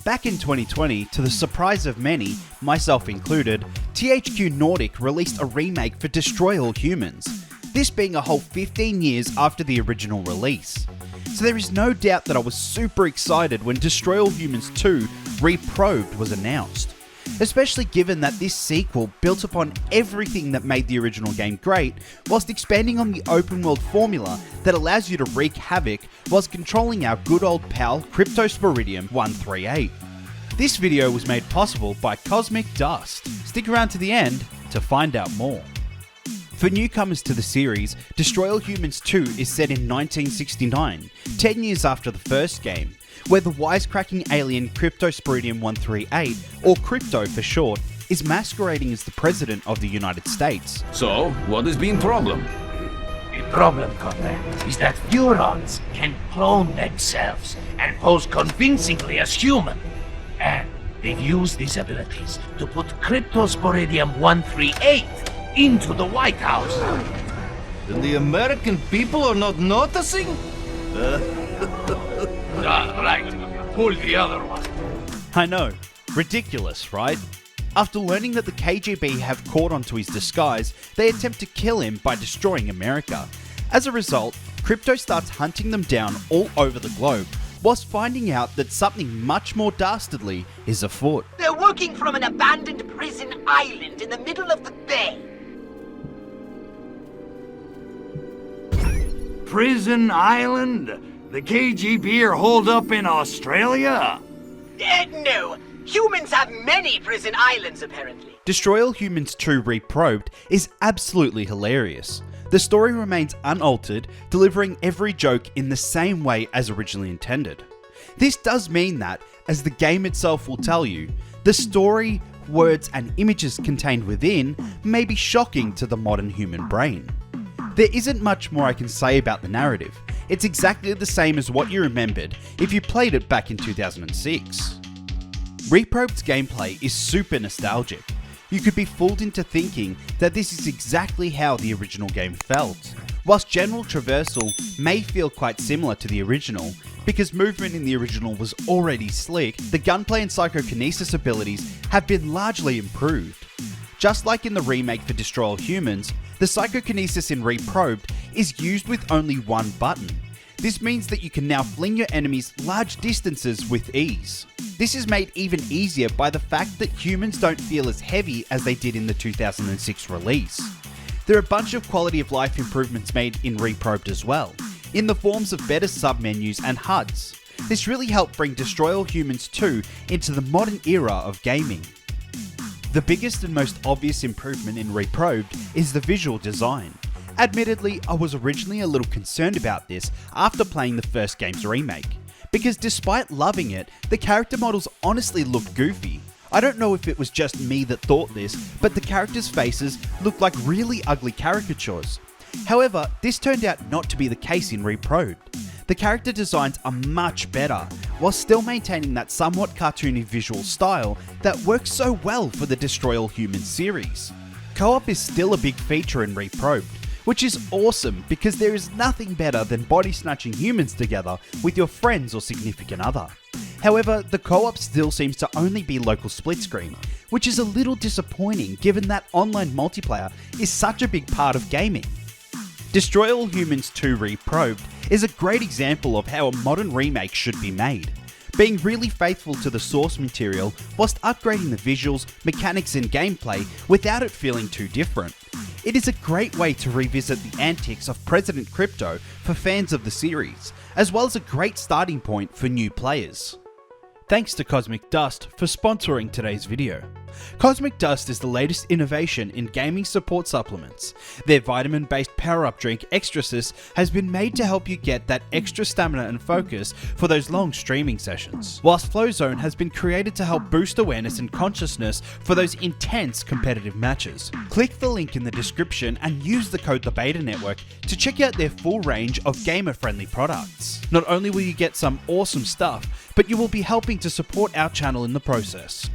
Back in 2020, to the surprise of many, myself included, THQ Nordic released a remake for Destroy All Humans, this being a whole 15 years after the original release. So there is no doubt that I was super excited when Destroy All Humans 2 Reprobed was announced, especially given that this sequel built upon everything that made the original game great, whilst expanding on the open world formula that allows you to wreak havoc whilst controlling our good old pal Cryptosporidium 138. This video was made possible by Cosmic Dust. Stick around to the end to find out more. For newcomers to the series, Destroy All Humans 2 is set in 1969, 10 years after the first game, where the wisecracking alien Cryptosporidium 138, or Crypto for short, is masquerading as the President of the United States. So, what has been problem? The problem, Comrade, is that neurons can clone themselves and pose convincingly as human. And they've used these abilities to put Cryptosporidium 138 into the White House. And the American people are not noticing? Right. Pull the other one. I know, ridiculous, right? After learning that the KGB have caught onto his disguise, they attempt to kill him by destroying America. As a result, Crypto starts hunting them down all over the globe, whilst finding out that something much more dastardly is afoot. They're working from an abandoned prison island in the middle of the bay. Prison Island? The KGB are holed up in Australia? No. Humans have many prison islands, apparently. Destroy All Humans 2 Reprobed is absolutely hilarious. The story remains unaltered, delivering every joke in the same way as originally intended. This does mean that, as the game itself will tell you, the story, words and images contained within may be shocking to the modern human brain. There isn't much more I can say about the narrative. It's exactly the same as what you remembered if you played it back in 2006. Reprobed's gameplay is super nostalgic. You could be fooled into thinking that this is exactly how the original game felt. Whilst general traversal may feel quite similar to the original, because movement in the original was already slick, the gunplay and psychokinesis abilities have been largely improved. Just like in the remake for Destroy All Humans, the psychokinesis in Reprobed is used with only one button. This means that you can now fling your enemies large distances with ease. This is made even easier by the fact that humans don't feel as heavy as they did in the 2006 release. There are a bunch of quality of life improvements made in Reprobed as well, in the forms of better submenus and HUDs. This really helped bring Destroy All Humans 2 into the modern era of gaming. The biggest and most obvious improvement in Reprobed is the visual design. Admittedly, I was originally a little concerned about this after playing the first game's remake, because despite loving it, the character models honestly looked goofy. I don't know if it was just me that thought this, but the characters' faces looked like really ugly caricatures. However, this turned out not to be the case in Reprobed. The character designs are much better, while still maintaining that somewhat cartoony visual style that works so well for the Destroy All Humans series. Co-op is still a big feature in Reprobed, which is awesome because there is nothing better than body snatching humans together with your friends or significant other. However, the co-op still seems to only be local split screen, which is a little disappointing given that online multiplayer is such a big part of gaming. Destroy All Humans 2 Reprobed is a great example of how a modern remake should be made, being really faithful to the source material whilst upgrading the visuals, mechanics and gameplay without it feeling too different. It is a great way to revisit the antics of President Crypto for fans of the series, as well as a great starting point for new players. Thanks to Cosmic Dust for sponsoring today's video. Cosmic Dust is the latest innovation in gaming support supplements. Their vitamin-based power-up drink Extrasys has been made to help you get that extra stamina and focus for those long streaming sessions, whilst Flowzone has been created to help boost awareness and consciousness for those intense competitive matches. Click the link in the description and use the code TheBetaNetwork to check out their full range of gamer-friendly products. Not only will you get some awesome stuff, but you will be helping to support our channel in the process.